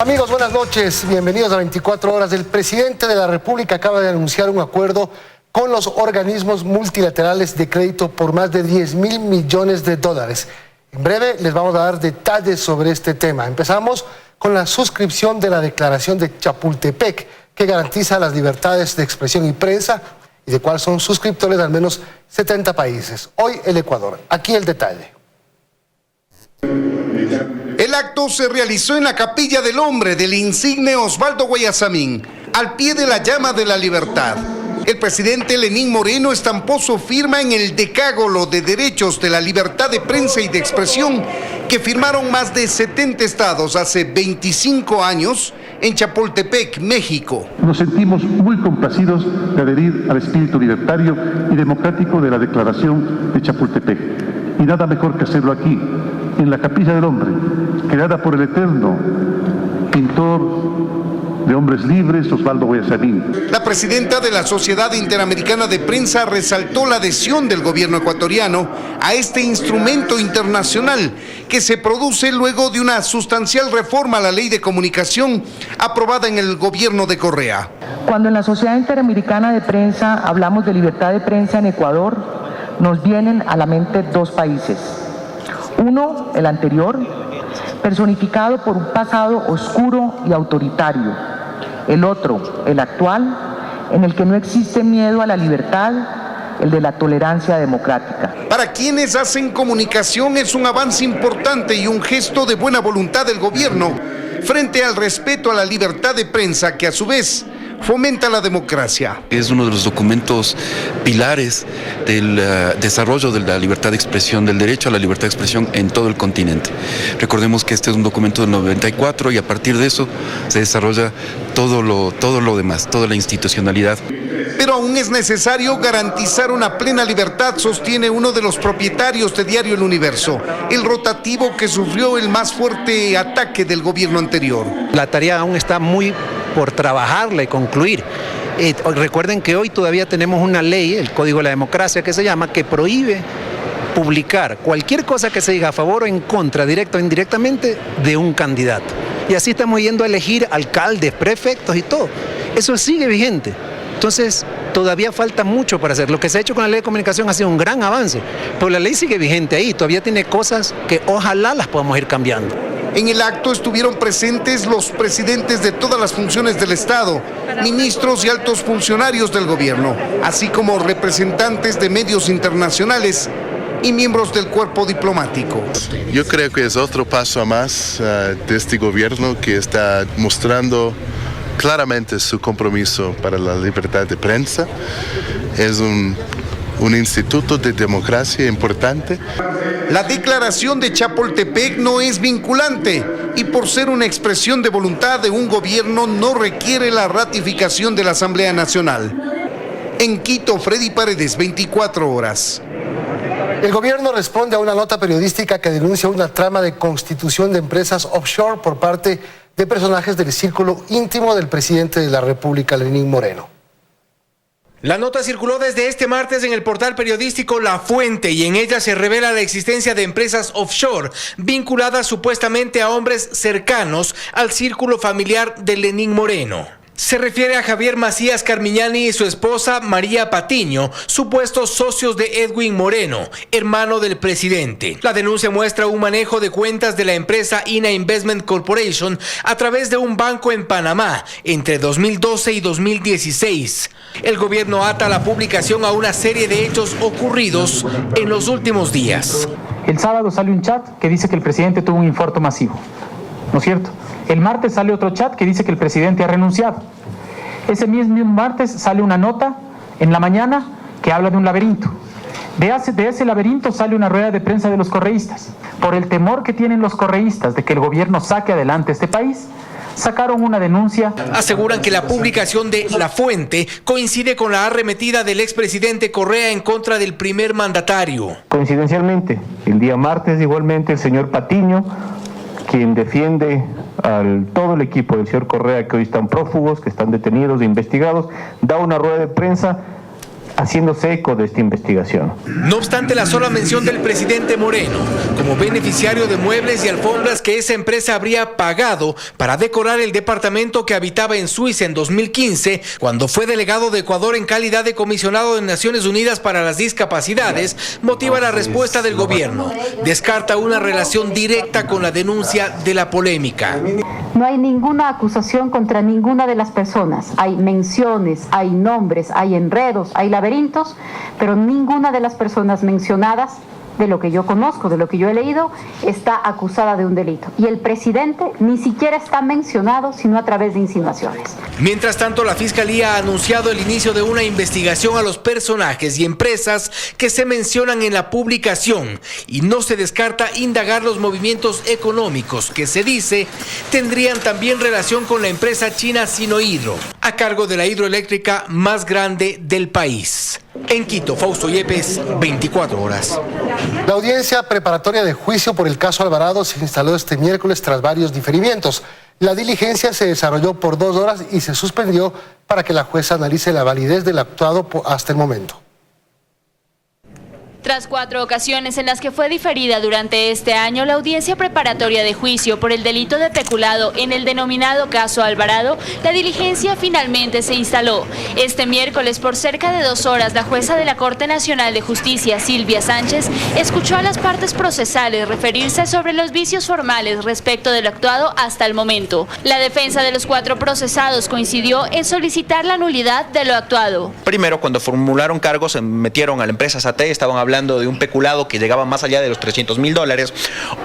Amigos, buenas noches. Bienvenidos a 24 horas. El presidente de la República acaba de anunciar un acuerdo con los organismos multilaterales de crédito por más de 10.000 millones de dólares. En breve les vamos a dar detalles sobre este tema. Empezamos con la suscripción de la Declaración de Chapultepec, que garantiza las libertades de expresión y prensa y de cual son suscriptores al menos 70 países. Hoy el Ecuador. Aquí el detalle. El acto se realizó en la Capilla del Hombre del insigne Osvaldo Guayasamín, al pie de la llama de la libertad. El presidente Lenín Moreno estampó su firma en el Decálogo de Derechos de la Libertad de Prensa y de Expresión que firmaron más de 70 estados hace 25 años en Chapultepec, México. Nos sentimos muy complacidos de adherir al espíritu libertario y democrático de la Declaración de Chapultepec. Y nada mejor que hacerlo aquí, en la Capilla del Hombre, creada por el eterno pintor de hombres libres, Osvaldo Guayasamín. La presidenta de la Sociedad Interamericana de Prensa resaltó la adhesión del gobierno ecuatoriano a este instrumento internacional que se produce luego de una sustancial reforma a la Ley de Comunicación aprobada en el gobierno de Correa. Cuando en la Sociedad Interamericana de Prensa hablamos de libertad de prensa en Ecuador, nos vienen a la mente dos países. Uno, el anterior, personificado por un pasado oscuro y autoritario. El otro, el actual, en el que no existe miedo a la libertad, el de la tolerancia democrática. Para quienes hacen comunicación es un avance importante y un gesto de buena voluntad del gobierno frente al respeto a la libertad de prensa que a su vez fomenta la democracia. Es uno de los documentos pilares del desarrollo de la libertad de expresión, del derecho a la libertad de expresión en todo el continente. Recordemos que este es un documento del 94 y a partir de eso se desarrolla todo lo demás, toda la institucionalidad. Pero aún es necesario garantizar una plena libertad, sostiene uno de los propietarios de Diario El Universo, el rotativo que sufrió el más fuerte ataque del gobierno anterior. La tarea aún está muy por trabajarla y concluir. Recuerden que hoy todavía tenemos una ley, el Código de la Democracia que se llama, que prohíbe publicar cualquier cosa que se diga a favor o en contra, directa o indirectamente, de un candidato. Y así estamos yendo a elegir alcaldes, prefectos y todo. Eso sigue vigente. Entonces, todavía falta mucho para hacer. Lo que se ha hecho con la Ley de Comunicación ha sido un gran avance, pero la ley sigue vigente ahí, todavía tiene cosas que ojalá las podamos ir cambiando. En el acto estuvieron presentes los presidentes de todas las funciones del Estado, ministros y altos funcionarios del gobierno, así como representantes de medios internacionales y miembros del cuerpo diplomático. Yo creo que es otro paso más de este gobierno que está mostrando claramente su compromiso para la libertad de prensa. Es un instituto de democracia importante. La declaración de Chapultepec no es vinculante y por ser una expresión de voluntad de un gobierno no requiere la ratificación de la Asamblea Nacional. En Quito, Freddy Paredes, 24 horas. El gobierno responde a una nota periodística que denuncia una trama de constitución de empresas offshore por parte de personajes del círculo íntimo del presidente de la República, Lenín Moreno. La nota circuló desde este martes en el portal periodístico La Fuente y en ella se revela la existencia de empresas offshore vinculadas supuestamente a hombres cercanos al círculo familiar de Lenín Moreno. Se refiere a Javier Macías Carmiñani y su esposa María Patiño, supuestos socios de Edwin Moreno, hermano del presidente. La denuncia muestra un manejo de cuentas de la empresa INA Investment Corporation a través de un banco en Panamá entre 2012 y 2016. El gobierno ata la publicación a una serie de hechos ocurridos en los últimos días. El sábado sale un chat que dice que el presidente tuvo un infarto masivo, ¿no es cierto? El martes sale otro chat que dice que el presidente ha renunciado. Ese mismo martes sale una nota en la mañana que habla de un laberinto. De ese laberinto sale una rueda de prensa de los correístas. Por el temor que tienen los correístas de que el gobierno saque adelante este país, sacaron una denuncia. Aseguran que la publicación de La Fuente coincide con la arremetida del expresidente Correa en contra del primer mandatario. Coincidencialmente, el día martes igualmente el señor Patiño, quien defiende todo el equipo del señor Correa, que hoy están prófugos, que están detenidos e investigados, da una rueda de prensa haciéndose eco de esta investigación. No obstante la sola mención del presidente Moreno como beneficiario de muebles y alfombras que esa empresa habría pagado para decorar el departamento que habitaba en Suiza en 2015, cuando fue delegado de Ecuador en calidad de comisionado de Naciones Unidas para las Discapacidades, motiva la respuesta del gobierno. Descarta una relación directa con la denuncia de la polémica. No hay ninguna acusación contra ninguna de las personas. Hay menciones, hay nombres, hay enredos, hay laberintos, pero ninguna de las personas mencionadas, de lo que yo conozco, de lo que yo he leído, está acusada de un delito. Y el presidente ni siquiera está mencionado, sino a través de insinuaciones. Mientras tanto, la Fiscalía ha anunciado el inicio de una investigación a los personajes y empresas que se mencionan en la publicación, y no se descarta indagar los movimientos económicos que se dice tendrían también relación con la empresa china Sinohydro, a cargo de la hidroeléctrica más grande del país. En Quito, Fausto Yepes, 24 horas. La audiencia preparatoria de juicio por el caso Alvarado se instaló este miércoles tras varios diferimientos. La diligencia se desarrolló por 2 horas y se suspendió para que la jueza analice la validez del actuado hasta el momento. Tras 4 ocasiones en las que fue diferida durante este año, la audiencia preparatoria de juicio por el delito de peculado en el denominado caso Alvarado, la diligencia finalmente se instaló. Este miércoles, por cerca de 2 horas, la jueza de la Corte Nacional de Justicia, Silvia Sánchez, escuchó a las partes procesales referirse sobre los vicios formales respecto del actuado hasta el momento. La defensa de los 4 procesados coincidió en solicitar la nulidad de lo actuado. Primero, cuando formularon cargos, se metieron a la empresa SATE, estaban hablando de un peculado que llegaba más allá de los $300.000.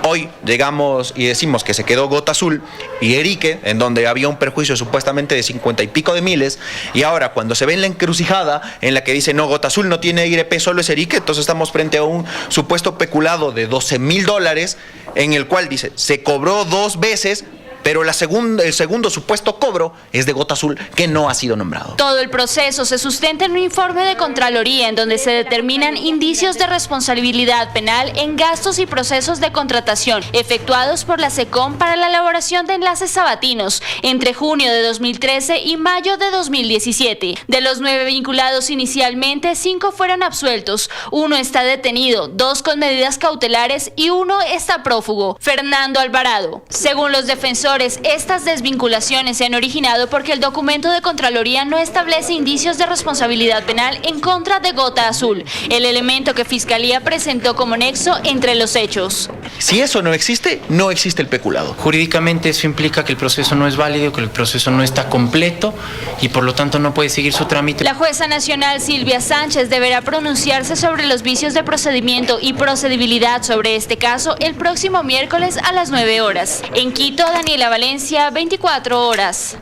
Hoy llegamos y decimos que se quedó Gota Azul y Erique, en donde había un perjuicio supuestamente de 50 y pico de miles, y ahora cuando se ve en la encrucijada en la que dice no, Gota Azul no tiene IRP, solo es Erique, entonces estamos frente a un supuesto peculado de $12.000 en el cual dice se cobró 2 veces, pero el segundo supuesto cobro es de Gota Azul, que no ha sido nombrado. Todo el proceso se sustenta en un informe de Contraloría en donde se determinan indicios de responsabilidad penal en gastos y procesos de contratación efectuados por la SECOM para la elaboración de enlaces sabatinos entre junio de 2013 y mayo de 2017. De los 9 vinculados inicialmente, 5 fueron absueltos, 1 está detenido, 2 con medidas cautelares y 1 está prófugo. Fernando Alvarado. Según los defensores, estas desvinculaciones se han originado porque el documento de Contraloría no establece indicios de responsabilidad penal en contra de Gota Azul, el elemento que Fiscalía presentó como nexo entre los hechos. Si eso no existe, no existe el peculado. Jurídicamente eso implica que el proceso no es válido, que el proceso no está completo y por lo tanto no puede seguir su trámite. La jueza nacional Silvia Sánchez deberá pronunciarse sobre los vicios de procedimiento y procedibilidad sobre este caso el próximo miércoles a las 9 horas. En Quito, Daniela Valencia, 24 horas.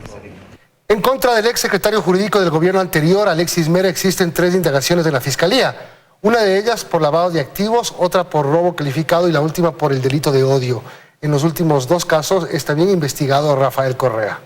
En contra del exsecretario jurídico del gobierno anterior, Alexis Mera, existen 3 indagaciones de la Fiscalía. Una de ellas por lavado de activos, otra por robo calificado y la última por el delito de odio. En los últimos 2 casos es también investigado Rafael Correa.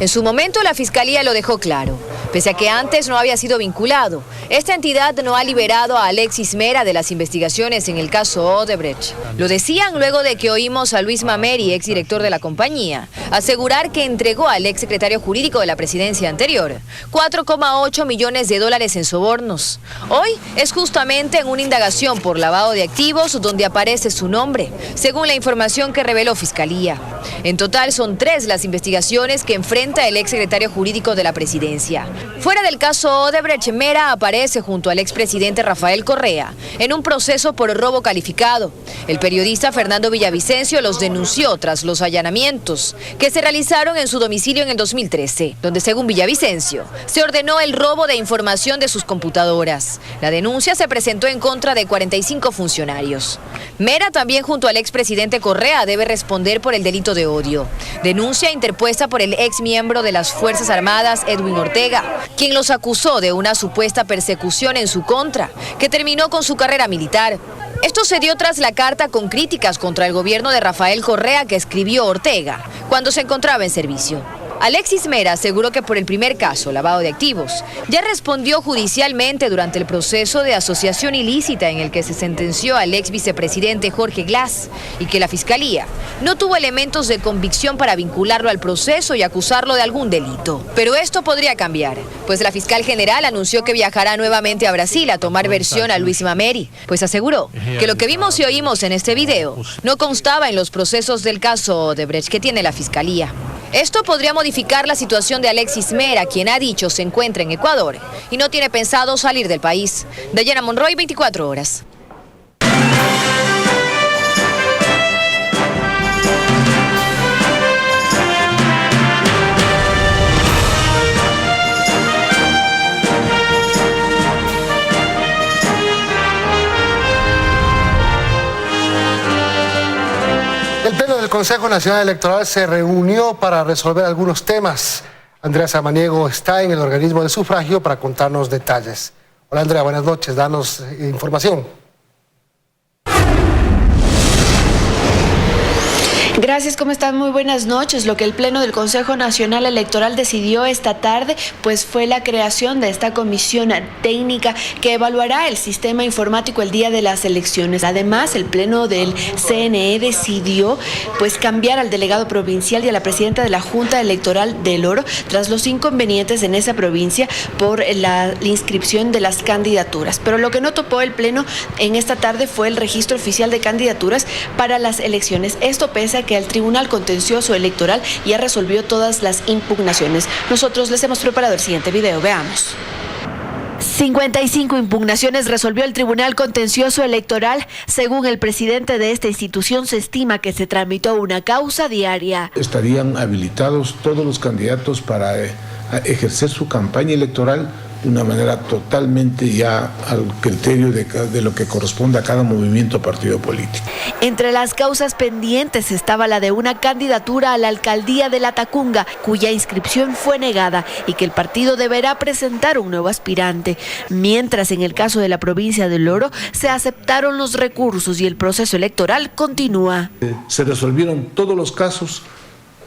En su momento la Fiscalía lo dejó claro. Pese a que antes no había sido vinculado, esta entidad no ha liberado a Alexis Mera de las investigaciones en el caso Odebrecht. Lo decían luego de que oímos a Luis Mameri, exdirector de la compañía, asegurar que entregó al exsecretario jurídico de la presidencia anterior $4,8 millones en sobornos. Hoy es justamente en una indagación por lavado de activos donde aparece su nombre, según la información que reveló Fiscalía. En total son 3 las investigaciones que enfrenta el exsecretario jurídico de la presidencia. Fuera del caso Odebrecht, Mera aparece junto al expresidente Rafael Correa en un proceso por robo calificado. El periodista Fernando Villavicencio los denunció tras los allanamientos que se realizaron en su domicilio en el 2013, donde según Villavicencio se ordenó el robo de información de sus computadoras. La denuncia se presentó en contra de 45 funcionarios. Mera también junto al expresidente Correa debe responder por el delito de odio. Denuncia interpuesta por el ex miembro de las Fuerzas Armadas, Edwin Ortega, quien los acusó de una supuesta persecución en su contra, que terminó con su carrera militar. Esto se dio tras la carta con críticas contra el gobierno de Rafael Correa que escribió Ortega cuando se encontraba en servicio. Alexis Mera aseguró que por el primer caso, lavado de activos, ya respondió judicialmente durante el proceso de asociación ilícita en el que se sentenció al ex vicepresidente Jorge Glass y que la Fiscalía no tuvo elementos de convicción para vincularlo al proceso y acusarlo de algún delito. Pero esto podría cambiar, pues la fiscal general anunció que viajará nuevamente a Brasil a tomar versión a Luis Mameri, pues aseguró que lo que vimos y oímos en este video no constaba en los procesos del caso Odebrecht que tiene la Fiscalía. Esto podría modificar la situación de Alexis Mera, quien ha dicho se encuentra en Ecuador y no tiene pensado salir del país. Dayana Monroy, 24 horas. El Pleno del Consejo Nacional Electoral se reunió para resolver algunos temas. Andrea Samaniego está en el organismo de sufragio para contarnos detalles. Hola Andrea, buenas noches, danos información. Gracias, ¿cómo están? Muy buenas noches. Lo que el Pleno del Consejo Nacional Electoral decidió esta tarde, pues fue la creación de esta comisión técnica que evaluará el sistema informático el día de las elecciones. Además, el Pleno del CNE decidió pues cambiar al delegado provincial y a la presidenta de la Junta Electoral del Oro tras los inconvenientes en esa provincia por la inscripción de las candidaturas. Pero lo que no topó el Pleno en esta tarde fue el registro oficial de candidaturas para las elecciones. Esto pese a que el Tribunal Contencioso Electoral ya resolvió todas las impugnaciones. Nosotros les hemos preparado el siguiente video, veamos. 55 impugnaciones resolvió el Tribunal Contencioso Electoral. Según el presidente de esta institución, se estima que se tramitó una causa diaria. Estarían habilitados todos los candidatos para ejercer su campaña electoral de una manera totalmente ya al criterio de lo que corresponde a cada movimiento o partido político. Entre las causas pendientes estaba la de una candidatura a la alcaldía de La Tacunga, cuya inscripción fue negada y que el partido deberá presentar un nuevo aspirante. Mientras en el caso de la provincia del Oro se aceptaron los recursos y el proceso electoral continúa. Se resolvieron todos los casos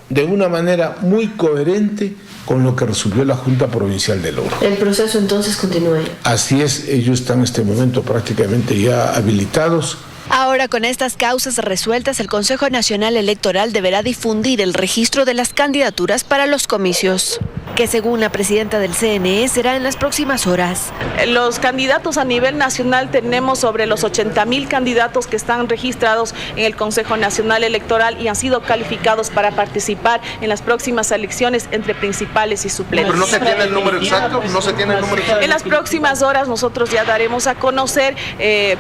de una manera muy coherente con lo que resolvió la Junta Provincial del Oro. El proceso entonces continúa. Así es, ellos están en este momento prácticamente ya habilitados. Ahora, con estas causas resueltas, el Consejo Nacional Electoral deberá difundir el registro de las candidaturas para los comicios, que según la presidenta del CNE será en las próximas horas. Los candidatos a nivel nacional tenemos sobre los 80,000 candidatos que están registrados en el Consejo Nacional Electoral y han sido calificados para participar en las próximas elecciones entre principales y suplentes. ¿Pero no se tiene el número exacto? ¿No se tiene el número exacto? En las próximas horas nosotros ya daremos a conocer,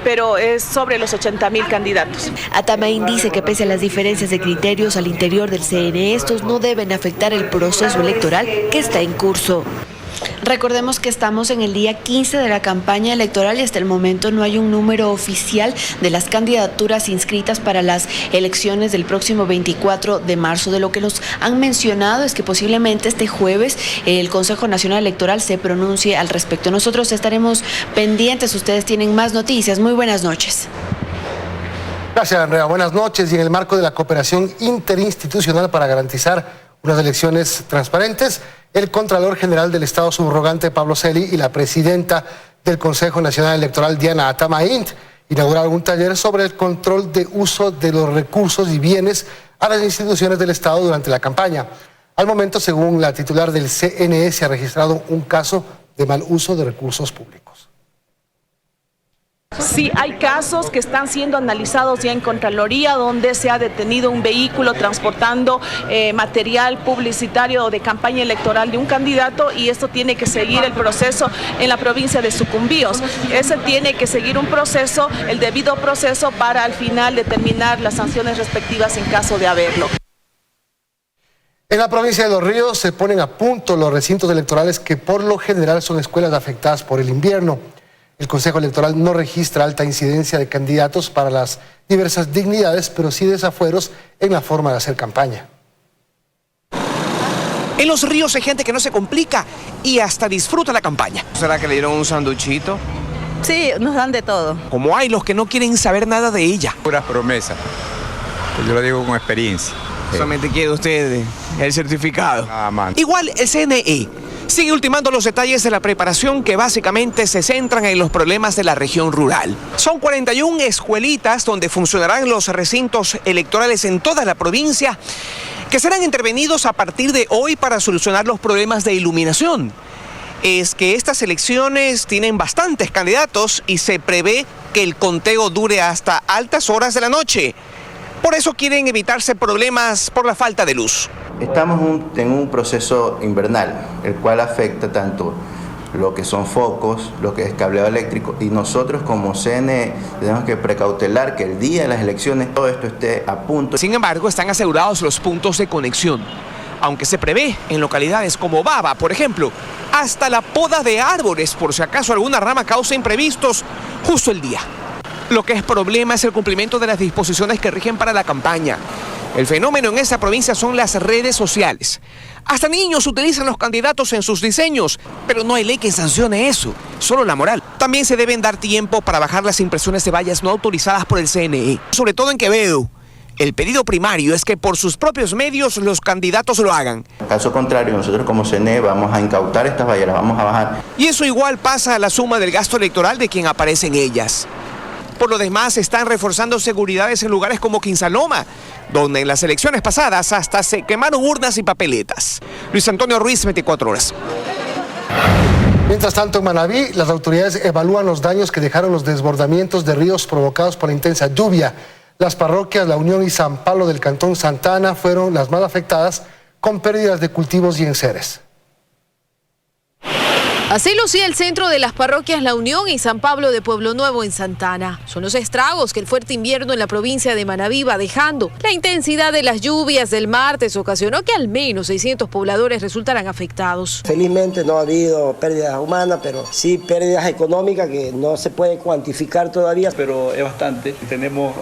pero es sobre los 80,000 candidatos. Atamaín dice que pese a las diferencias de criterios al interior del CNE, estos no deben afectar el proceso electoral que está en curso. Recordemos que estamos en el día 15 de la campaña electoral y hasta el momento no hay un número oficial de las candidaturas inscritas para las elecciones del próximo 24 de marzo. De lo que nos han mencionado es que posiblemente este jueves el Consejo Nacional Electoral se pronuncie al respecto. Nosotros estaremos pendientes, ustedes tienen más noticias. Muy buenas noches. Gracias, Andrea. Buenas noches. Y en el marco de la cooperación interinstitucional para garantizar unas elecciones transparentes, el Contralor General del Estado subrogante Pablo Celi y la presidenta del Consejo Nacional Electoral Diana Atamaín inauguraron un taller sobre el control de uso de los recursos y bienes a las instituciones del Estado durante la campaña. Al momento, según la titular del CNE, se ha registrado un caso de mal uso de recursos públicos. Sí, hay casos que están siendo analizados ya en Contraloría, donde se ha detenido un vehículo transportando material publicitario de campaña electoral de un candidato, y esto tiene que seguir el proceso en la provincia de Sucumbíos. Ese tiene que seguir un proceso, el debido proceso, para al final determinar las sanciones respectivas en caso de haberlo. En la provincia de Los Ríos se ponen a punto los recintos electorales que por lo general son escuelas afectadas por el invierno. El Consejo Electoral no registra alta incidencia de candidatos para las diversas dignidades, pero sí desafueros en la forma de hacer campaña. En Los Ríos hay gente que no se complica y hasta disfruta la campaña. ¿Será que le dieron un sanduchito? Sí, nos dan de todo. Como hay los que no quieren saber nada de ella. Puras promesas, pues yo lo digo con experiencia. Solamente quiere usted el certificado. Igual el CNE sigue ultimando los detalles de la preparación que básicamente se centran en los problemas de la región rural. Son 41 escuelitas donde funcionarán los recintos electorales en toda la provincia que serán intervenidos a partir de hoy para solucionar los problemas de iluminación. Es que estas elecciones tienen bastantes candidatos y se prevé que el conteo dure hasta altas horas de la noche. Por eso quieren evitarse problemas por la falta de luz. Estamos en un proceso invernal, el cual afecta tanto lo que son focos, lo que es cableado eléctrico, y nosotros como CNE tenemos que precautelar que el día de las elecciones todo esto esté a punto. Sin embargo, están asegurados los puntos de conexión, aunque se prevé en localidades como Baba, por ejemplo, hasta la poda de árboles por si acaso alguna rama causa imprevistos justo el día. Lo que es problema es el cumplimiento de las disposiciones que rigen para la campaña. El fenómeno en esta provincia son las redes sociales. Hasta niños utilizan los candidatos en sus diseños, pero no hay ley que sancione eso, solo la moral. También se deben dar tiempo para bajar las impresiones de vallas no autorizadas por el CNE, sobre todo en Quevedo. El pedido primario es que por sus propios medios los candidatos lo hagan. Caso contrario, nosotros como CNE vamos a incautar estas vallas, las vamos a bajar. Y eso igual pasa a la suma del gasto electoral de quien aparece en ellas. Por lo demás, están reforzando seguridades en lugares como Quinsaloma, donde en las elecciones pasadas hasta se quemaron urnas y papeletas. Luis Antonio Ruiz, 24 horas. Mientras tanto, en Manabí, las autoridades evalúan los daños que dejaron los desbordamientos de ríos provocados por la intensa lluvia. Las parroquias La Unión y San Pablo del Cantón Santa Ana fueron las más afectadas, con pérdidas de cultivos y enseres. Así lucía el centro de las parroquias La Unión y San Pablo de Pueblo Nuevo en Santa Ana. Son los estragos que el fuerte invierno en la provincia de Manabí va dejando. La intensidad de las lluvias del martes ocasionó que al menos 600 pobladores resultaran afectados. Felizmente no ha habido pérdidas humanas, pero sí pérdidas económicas que no se puede cuantificar todavía. Pero es bastante. Tenemos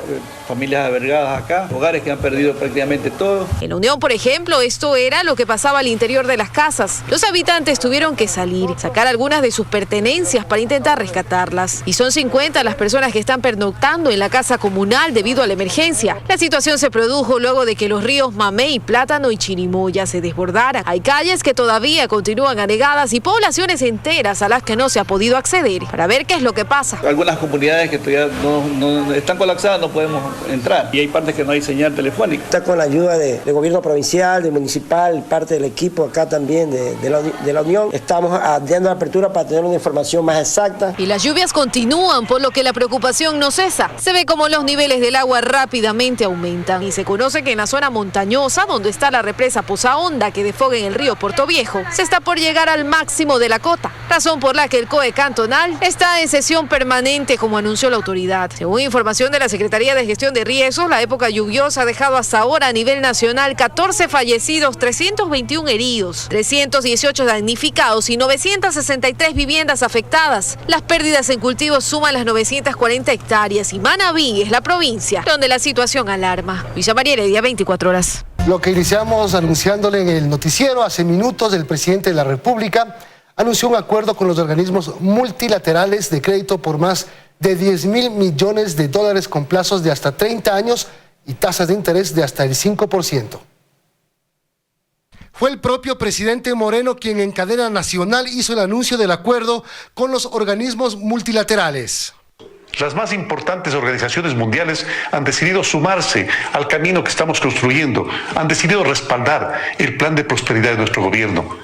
familias albergadas acá, hogares que han perdido prácticamente todo. En La Unión, por ejemplo, esto era lo que pasaba al interior de las casas. Los habitantes tuvieron que salir, sacar algunas de sus pertenencias para intentar rescatarlas. Y son 50 las personas que están pernoctando en la casa comunal debido a la emergencia. La situación se produjo luego de que los ríos Mamey, Plátano y Chirimoya se desbordaran. Hay calles que todavía continúan anegadas y poblaciones enteras a las que no se ha podido acceder. Para ver qué es lo que pasa. Algunas comunidades que todavía no están colapsadas, no podemos entrar. Y hay partes que no hay señal telefónica. Está con la ayuda del gobierno provincial, del municipal, parte del equipo acá también de la Unión. Estamos dando la apertura para tener una información más exacta. Y las lluvias continúan, por lo que la preocupación no cesa. Se ve como los niveles del agua rápidamente aumentan y se conoce que en la zona montañosa, donde está la represa Poza Honda que desfoga en el río Portoviejo, se está por llegar al máximo de la cota, razón por la que el COE cantonal está en sesión permanente, como anunció la autoridad. Según información de la Secretaría de Gestión de Riesgos, la época lluviosa ha dejado hasta ahora a nivel nacional 14 fallecidos, 321 heridos, 318 damnificados y 963 viviendas afectadas. Las pérdidas en cultivos suman las 940 hectáreas y Manabí es la provincia donde la situación alarma. Luisa María Heredia, 24 horas. Lo que iniciamos anunciándole en el noticiero hace minutos, el presidente de la República anunció un acuerdo con los organismos multilaterales de crédito por más de 10.000 millones de dólares con plazos de hasta 30 años y tasas de interés de hasta el 5%. Fue el propio presidente Moreno quien en cadena nacional hizo el anuncio del acuerdo con los organismos multilaterales. Las más importantes organizaciones mundiales han decidido sumarse al camino que estamos construyendo, han decidido respaldar el plan de prosperidad de nuestro gobierno.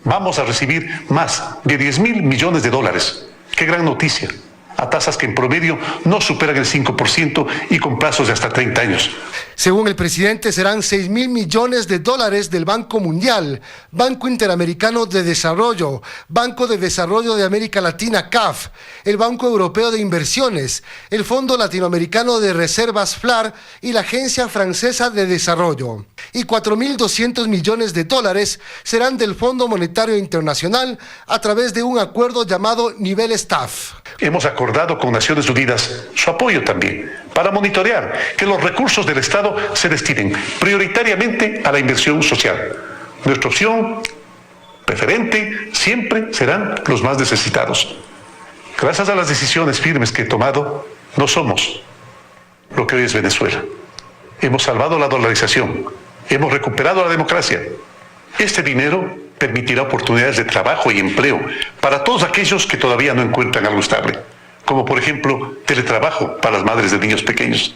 Vamos a recibir más de 10.000 millones de dólares. ¡Qué gran noticia! A tasas que en promedio no superan el 5% y con plazos de hasta 30 años. Según el presidente, serán 6.000 millones de dólares del Banco Mundial, Banco Interamericano de Desarrollo, Banco de Desarrollo de América Latina, CAF, el Banco Europeo de Inversiones, el Fondo Latinoamericano de Reservas, FLAR, y la Agencia Francesa de Desarrollo. Y 4.200 millones de dólares serán del Fondo Monetario Internacional a través de un acuerdo llamado Nivel Staff. Hemos acordado con Naciones Unidas su apoyo también para monitorear que los recursos del Estado se destinen prioritariamente a la inversión social. Nuestra opción preferente siempre serán los más necesitados. Gracias a las decisiones firmes que he tomado, no somos lo que hoy es Venezuela. Hemos salvado la dolarización, Hemos recuperado la democracia. Este dinero permitirá oportunidades de trabajo y empleo para todos aquellos que todavía no encuentran algo estable, como por ejemplo teletrabajo para las madres de niños pequeños.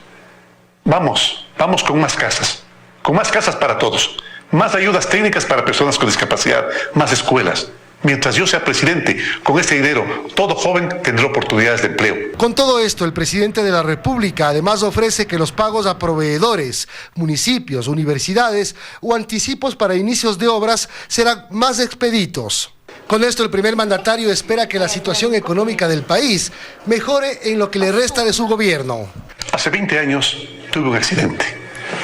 Vamos con más casas para todos, más ayudas técnicas para personas con discapacidad, más escuelas. Mientras yo sea presidente, con este dinero, todo joven tendrá oportunidades de empleo. Con todo esto, el presidente de la República además ofrece que los pagos a proveedores, municipios, universidades o anticipos para inicios de obras serán más expeditos. Con esto, el primer mandatario espera que la situación económica del país mejore en lo que le resta de su gobierno. Hace 20 años tuve un accidente.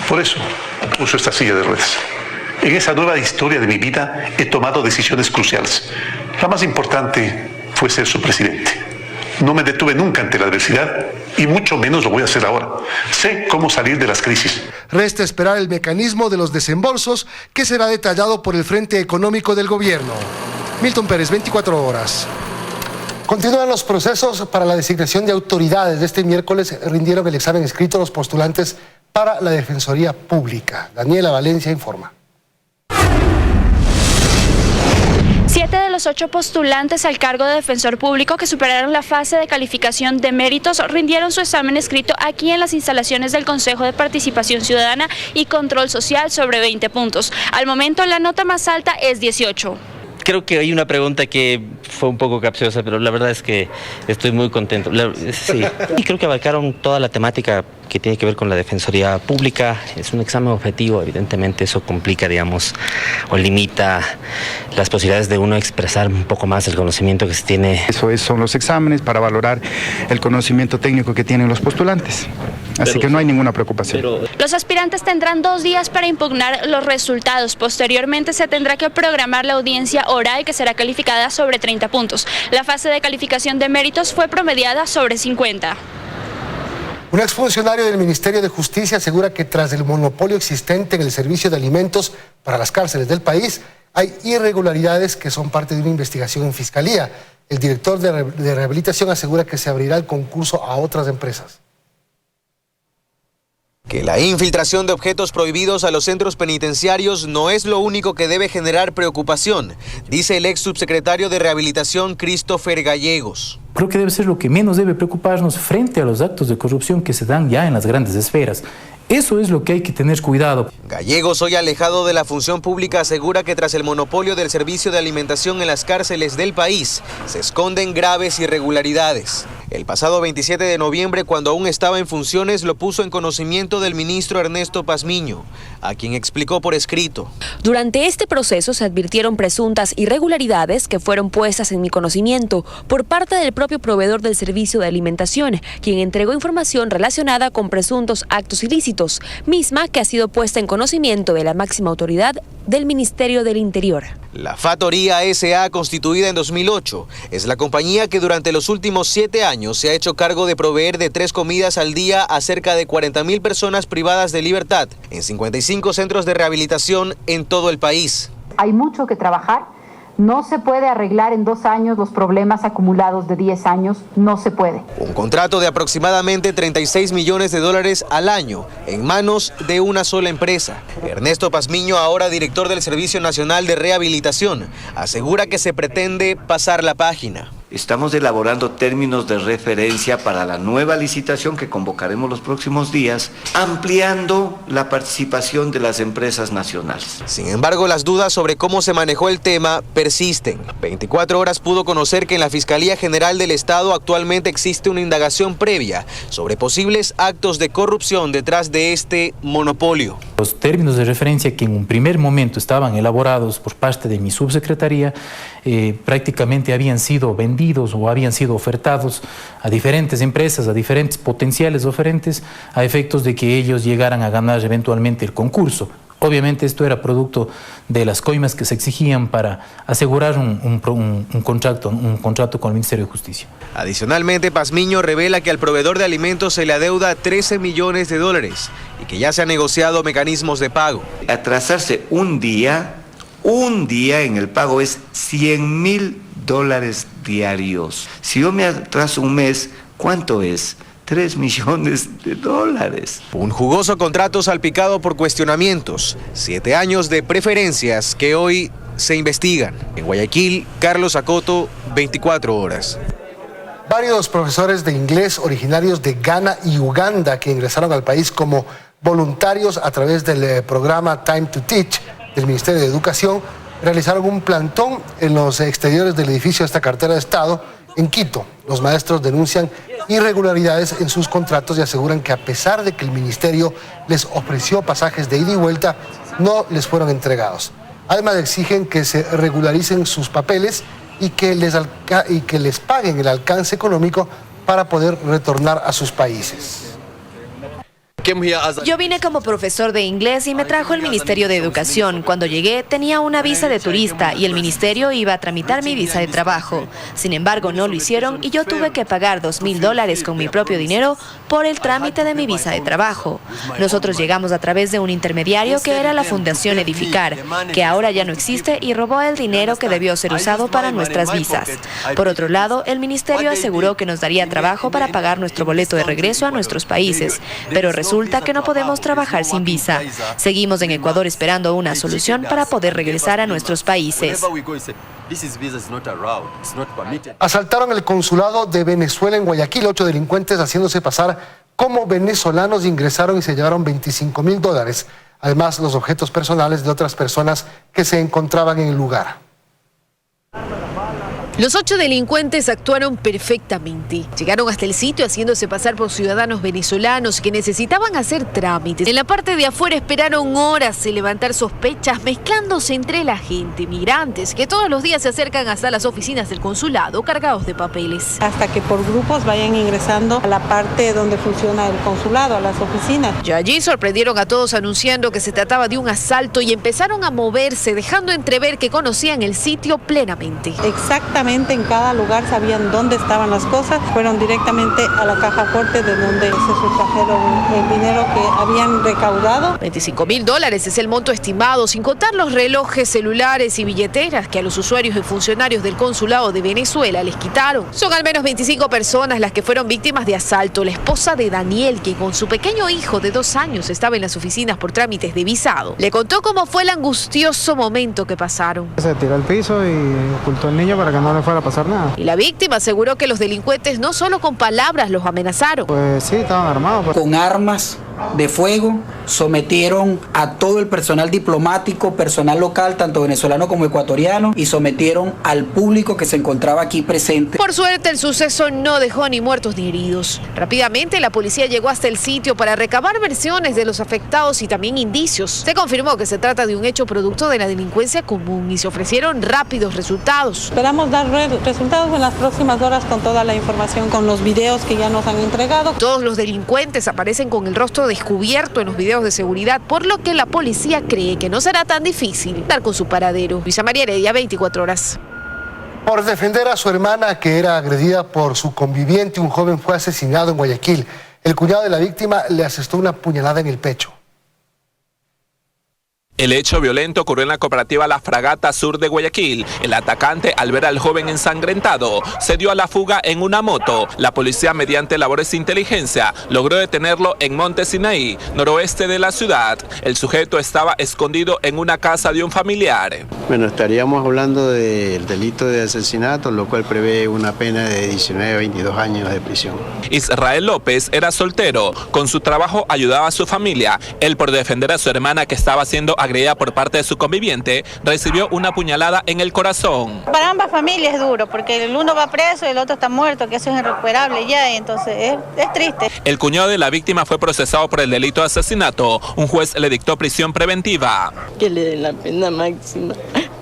Por eso uso esta silla de ruedas. En esa nueva historia de mi vida he tomado decisiones cruciales. La más importante fue ser su presidente. No me detuve nunca ante la adversidad y mucho menos lo voy a hacer ahora. Sé cómo salir de las crisis. Resta esperar el mecanismo de los desembolsos que será detallado por el Frente Económico del Gobierno. Milton Pérez, 24 horas. Continúan los procesos para la designación de autoridades. Este miércoles rindieron el examen escrito los postulantes para la Defensoría Pública. Daniela Valencia informa. 7 de los 8 postulantes al cargo de defensor público que superaron la fase de calificación de méritos rindieron su examen escrito aquí en las instalaciones del Consejo de Participación Ciudadana y Control Social sobre 20 puntos. Al momento la nota más alta es 18. Creo que hay una pregunta que fue un poco capciosa, pero la verdad es que estoy muy contento. Sí. Y creo que abarcaron toda la temática que tiene que ver con la Defensoría Pública. Es un examen objetivo, evidentemente eso complica, digamos, o limita las posibilidades de uno expresar un poco más el conocimiento que se tiene. Son los exámenes para valorar el conocimiento técnico que tienen los postulantes. Así que no hay ninguna preocupación. Los aspirantes tendrán 2 días para impugnar los resultados. Posteriormente se tendrá que programar la audiencia oral que será calificada sobre 30 puntos. La fase de calificación de méritos fue promediada sobre 50. Un exfuncionario del Ministerio de Justicia asegura que tras el monopolio existente en el servicio de alimentos para las cárceles del país, hay irregularidades que son parte de una investigación en Fiscalía. El director de rehabilitación asegura que se abrirá el concurso a otras empresas. Que la infiltración de objetos prohibidos a los centros penitenciarios no es lo único que debe generar preocupación, dice el ex subsecretario de Rehabilitación Christopher Gallegos. Creo que debe ser lo que menos debe preocuparnos frente a los actos de corrupción que se dan ya en las grandes esferas. Eso es lo que hay que tener cuidado. Gallegos, hoy alejado de la función pública, asegura que tras el monopolio del servicio de alimentación en las cárceles del país, se esconden graves irregularidades. El pasado 27 de noviembre, cuando aún estaba en funciones, lo puso en conocimiento del ministro Ernesto Pazmiño, a quien explicó por escrito. Durante este proceso se advirtieron presuntas irregularidades que fueron puestas en mi conocimiento por parte del propio proveedor del servicio de alimentación, quien entregó información relacionada con presuntos actos ilícitos, misma que ha sido puesta en conocimiento de la máxima autoridad del Ministerio del Interior. La Factoría S.A., constituida en 2008, es la compañía que durante los últimos 7 años se ha hecho cargo de proveer de 3 comidas al día a cerca de 40.000 personas privadas de libertad en 55 centros de rehabilitación en todo el país. Hay mucho que trabajar. No se puede arreglar en 2 años los problemas acumulados de 10 años, no se puede. Un contrato de aproximadamente $36 millones al año en manos de una sola empresa. Ernesto Pazmiño, ahora director del Servicio Nacional de Rehabilitación, asegura que se pretende pasar la página. Estamos elaborando términos de referencia para la nueva licitación que convocaremos los próximos días, ampliando la participación de las empresas nacionales. Sin embargo, las dudas sobre cómo se manejó el tema persisten. 24 horas pudo conocer que en la Fiscalía General del Estado actualmente existe una indagación previa sobre posibles actos de corrupción detrás de este monopolio. Los términos de referencia que en un primer momento estaban elaborados por parte de mi subsecretaría prácticamente habían sido vendidos o habían sido ofertados a diferentes empresas, a diferentes potenciales oferentes, a efectos de que ellos llegaran a ganar eventualmente el concurso. Obviamente esto era producto de las coimas que se exigían para asegurar un contrato con el Ministerio de Justicia. Adicionalmente, Pazmiño revela que al proveedor de alimentos se le adeuda $13 millones y que ya se han negociado mecanismos de pago. Atrasarse un día en el pago es $100.000 diarios. Si yo me atraso un mes, ¿cuánto es? 3 millones de dólares. Un jugoso contrato salpicado por cuestionamientos. 7 años de preferencias que hoy se investigan. En Guayaquil, Carlos Acoto, 24 horas. Varios profesores de inglés originarios de Ghana y Uganda que ingresaron al país como voluntarios a través del programa Time to Teach del Ministerio de Educación realizaron un plantón en los exteriores del edificio de esta cartera de Estado en Quito. Los maestros denuncian irregularidades en sus contratos y aseguran que a pesar de que el ministerio les ofreció pasajes de ida y vuelta, no les fueron entregados. Además exigen que se regularicen sus papeles y que les paguen el alcance económico para poder retornar a sus países. Yo vine como profesor de inglés y me trajo el Ministerio de Educación. Cuando llegué tenía una visa de turista y el ministerio iba a tramitar mi visa de trabajo. Sin embargo, no lo hicieron y yo tuve que pagar $2.000 con mi propio dinero por el trámite de mi visa de trabajo. Nosotros llegamos a través de un intermediario que era la Fundación Edificar, que ahora ya no existe y robó el dinero que debió ser usado para nuestras visas. Por otro lado, el ministerio aseguró que nos daría trabajo para pagar nuestro boleto de regreso a nuestros países, pero resulta que no podemos trabajar sin visa. Seguimos en Ecuador esperando una solución para poder regresar a nuestros países. Asaltaron el consulado de Venezuela en Guayaquil. 8 delincuentes haciéndose pasar como venezolanos ingresaron y se llevaron $25.000. Además, los objetos personales de otras personas que se encontraban en el lugar. Los 8 delincuentes actuaron perfectamente. Llegaron hasta el sitio haciéndose pasar por ciudadanos venezolanos que necesitaban hacer trámites. En la parte de afuera esperaron horas en levantar sospechas, mezclándose entre la gente, migrantes, que todos los días se acercan hasta las oficinas del consulado cargados de papeles. Hasta que por grupos vayan ingresando a la parte donde funciona el consulado, a las oficinas. Ya allí sorprendieron a todos anunciando que se trataba de un asalto y empezaron a moverse, dejando entrever que conocían el sitio plenamente. Exactamente. En cada lugar sabían dónde estaban las cosas, fueron directamente a la caja fuerte de donde se sustrajeron el dinero que habían recaudado. $25.000 es el monto estimado, sin contar los relojes, celulares y billeteras que a los usuarios y funcionarios del consulado de Venezuela les quitaron. Son al menos 25 personas las que fueron víctimas de asalto. La esposa de Daniel, que con su pequeño hijo de 2 años estaba en las oficinas por trámites de visado, le contó cómo fue el angustioso momento que pasaron. Se tiró al piso y ocultó al niño para que no le fuera a pasar nada. Y la víctima aseguró que los delincuentes no solo con palabras los amenazaron. Pues sí, estaban armados. Con armas de fuego sometieron a todo el personal diplomático, personal local, tanto venezolano como ecuatoriano, y sometieron al público que se encontraba aquí presente. Por suerte, el suceso no dejó ni muertos ni heridos. Rápidamente, la policía llegó hasta el sitio para recabar versiones de los afectados y también indicios. Se confirmó que se trata de un hecho producto de la delincuencia común y se ofrecieron rápidos resultados. Esperamos dar resultados en las próximas horas con toda la información, con los videos que ya nos han entregado. Todos los delincuentes aparecen con el rostro descubierto en los videos de seguridad, por lo que la policía cree que no será tan difícil dar con su paradero. Luisa María Heredia, 24 horas. Por defender a su hermana que era agredida por su conviviente, un joven fue asesinado en Guayaquil. El cuñado de la víctima le asestó una puñalada en el pecho. El hecho violento ocurrió en la cooperativa La Fragata Sur de Guayaquil. El atacante, al ver al joven ensangrentado, se dio a la fuga en una moto. La policía, mediante labores de inteligencia, logró detenerlo en Monte Sinaí, noroeste de la ciudad. El sujeto estaba escondido en una casa de un familiar. Bueno, estaríamos hablando del delito de asesinato, lo cual prevé una pena de 19 a 22 años de prisión. Israel López era soltero. Con su trabajo ayudaba a su familia. Él, por defender a su hermana que estaba siendo agredida por parte de su conviviente, recibió una puñalada en el corazón. Para ambas familias es duro, porque el uno va preso y el otro está muerto, que eso es irrecuperable ya, y entonces es triste. El cuñado de la víctima fue procesado por el delito de asesinato. Un juez le dictó prisión preventiva. Que le den la pena máxima,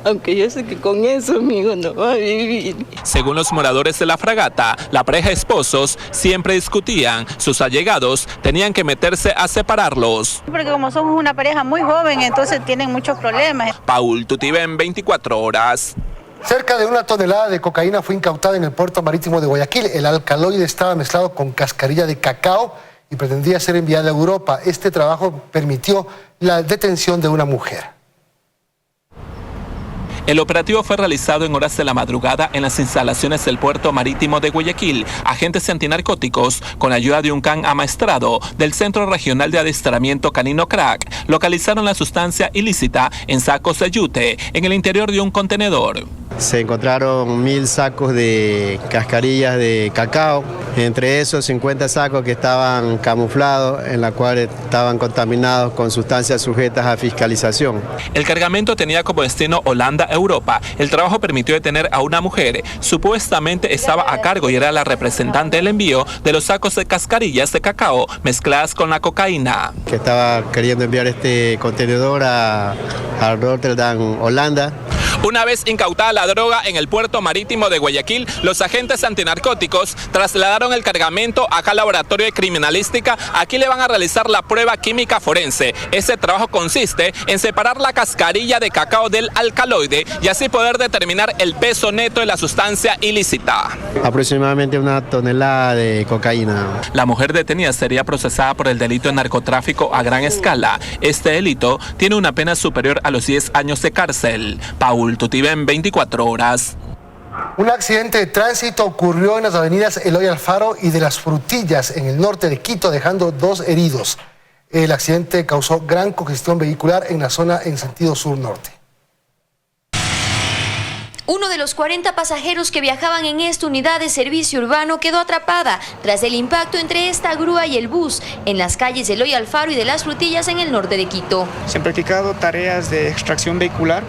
aunque yo sé que con eso mi hijo no va a vivir. Según los moradores de La Fragata, la pareja de esposos siempre discutían. Sus allegados tenían que meterse a separarlos. Porque como somos una pareja muy joven, entonces tienen muchos problemas. Paul Tutibén, 24 horas. Cerca de 1 tonelada de cocaína fue incautada en el puerto marítimo de Guayaquil. El alcaloide estaba mezclado con cascarilla de cacao y pretendía ser enviada a Europa. Este trabajo permitió la detención de una mujer. El operativo fue realizado en horas de la madrugada en las instalaciones del puerto marítimo de Guayaquil. Agentes antinarcóticos, con ayuda de un can amaestrado del Centro Regional de Adiestramiento Canino Crack, localizaron la sustancia ilícita en sacos de yute en el interior de un contenedor. Se encontraron 1000 sacos de cascarillas de cacao, entre esos 50 sacos que estaban camuflados, en la cual estaban contaminados con sustancias sujetas a fiscalización. El cargamento tenía como destino Holanda, Europa. El trabajo permitió detener a una mujer. Supuestamente estaba a cargo y era la representante del envío de los sacos de cascarillas de cacao mezcladas con la cocaína. Que estaba queriendo enviar este contenedor a Rotterdam, Holanda. Una vez incautada la droga en el puerto marítimo de Guayaquil, los agentes antinarcóticos trasladaron el cargamento acá al laboratorio de criminalística. Aquí le van a realizar la prueba química forense. Este trabajo consiste en separar la cascarilla de cacao del alcaloide y así poder determinar el peso neto de la sustancia ilícita. Aproximadamente 1 tonelada de cocaína. La mujer detenida sería procesada por el delito de narcotráfico a gran escala. Este delito tiene una pena superior a los 10 años de cárcel. Paul Tutiven, 24 horas. Un accidente de tránsito ocurrió en las avenidas Eloy Alfaro y de Las Frutillas, en el norte de Quito, dejando 2 heridos. El accidente causó gran congestión vehicular en la zona en sentido sur-norte. Uno de los 40 pasajeros que viajaban en esta unidad de servicio urbano quedó atrapada tras el impacto entre esta grúa y el bus en las calles de Eloy Alfaro y de Las Frutillas en el norte de Quito. Se han practicado tareas de extracción vehicular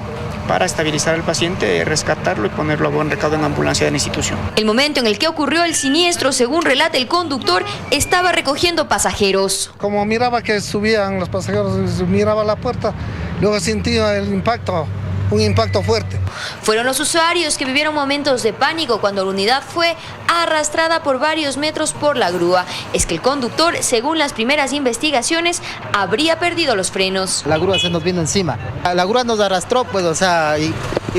para estabilizar al paciente, rescatarlo y ponerlo a buen recaudo en ambulancia de la institución. El momento en el que ocurrió el siniestro, según relata el conductor, estaba recogiendo pasajeros. Como miraba que subían los pasajeros, miraba la puerta, luego sentía el impacto, un impacto fuerte. Fueron los usuarios que vivieron momentos de pánico cuando la unidad fue arrastrada por varios metros por la grúa. Es que el conductor, según las primeras investigaciones, habría perdido los frenos. La grúa se nos vino encima. La grúa nos arrastró, pues, o sea, y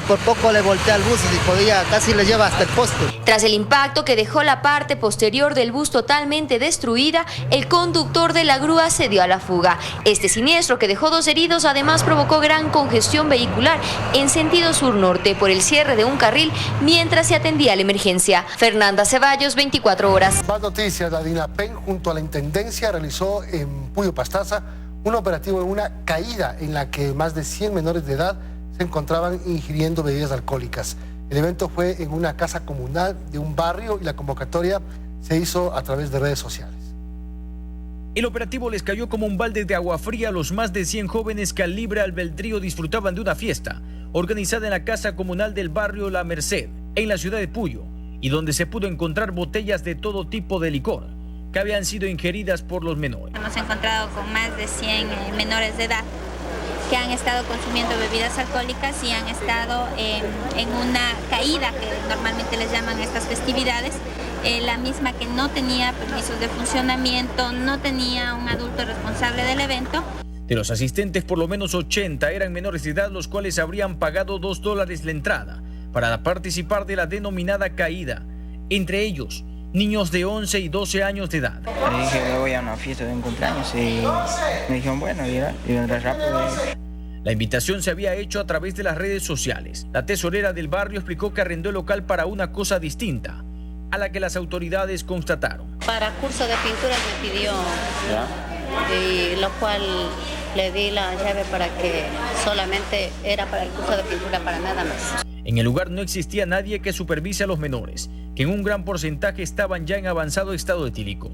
por poco le voltea al bus y podía, casi le lleva hasta el poste. Tras el impacto que dejó la parte posterior del bus totalmente destruida, el conductor de la grúa se dio a la fuga. Este siniestro, que dejó 2 heridos, además provocó gran congestión vehicular en sentido sur-norte por el cierre de un carril mientras se atendía la emergencia. Fernanda Ceballos, 24 horas. Más noticias. La DINAPEN junto a la Intendencia realizó en Puyo Pastaza un operativo en una caída en la que más de 100 menores de edad se encontraban ingiriendo bebidas alcohólicas. El evento fue en una casa comunal de un barrio y la convocatoria se hizo a través de redes sociales. El operativo les cayó como un balde de agua fría a los más de 100 jóvenes que al libre albedrío disfrutaban de una fiesta organizada en la casa comunal del barrio La Merced, en la ciudad de Puyo, y donde se pudo encontrar botellas de todo tipo de licor que habían sido ingeridas por los menores. Hemos encontrado con más de 100 menores de edad que han estado consumiendo bebidas alcohólicas y han estado en una caída, que normalmente les llaman a estas festividades, la misma que no tenía permisos de funcionamiento, no tenía un adulto responsable del evento. De los asistentes, por lo menos 80 eran menores de edad, los cuales habrían pagado $2 la entrada para participar de la denominada caída. Entre ellos, niños de 11 y 12 años de edad. Le dije que voy a una fiesta de un cumpleaños y me dijeron, bueno, y vendrás rápido. La invitación se había hecho a través de las redes sociales. La tesorera del barrio explicó que arrendó el local para una cosa distinta a la que las autoridades constataron. Para curso de pintura me pidió, y lo cual le di la llave para que solamente era para el curso de pintura, para nada más. En el lugar no existía nadie que supervise a los menores, que en un gran porcentaje estaban ya en avanzado estado etílico.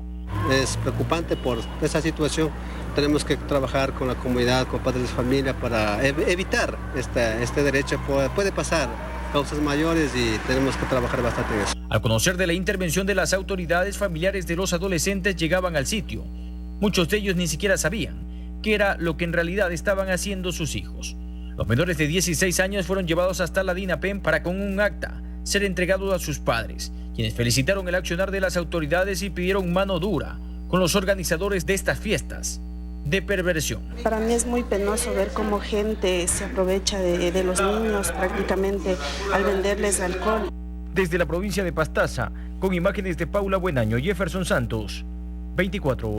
Es preocupante por esa situación. Tenemos que trabajar con la comunidad, con padres de familia para evitar este derecho. Puede pasar causas mayores y tenemos que trabajar bastante en eso. Al conocer de la intervención de las autoridades, familiares de los adolescentes llegaban al sitio. Muchos de ellos ni siquiera sabían qué era lo que en realidad estaban haciendo sus hijos. Los menores de 16 años fueron llevados hasta la DINAPEN para, con un acta, ser entregados a sus padres, quienes felicitaron el accionar de las autoridades y pidieron mano dura con los organizadores de estas fiestas de perversión. Para mí es muy penoso ver cómo gente se aprovecha de los niños prácticamente al venderles alcohol. Desde la provincia de Pastaza, con imágenes de Paula Buenaño y Jefferson Santos, 24.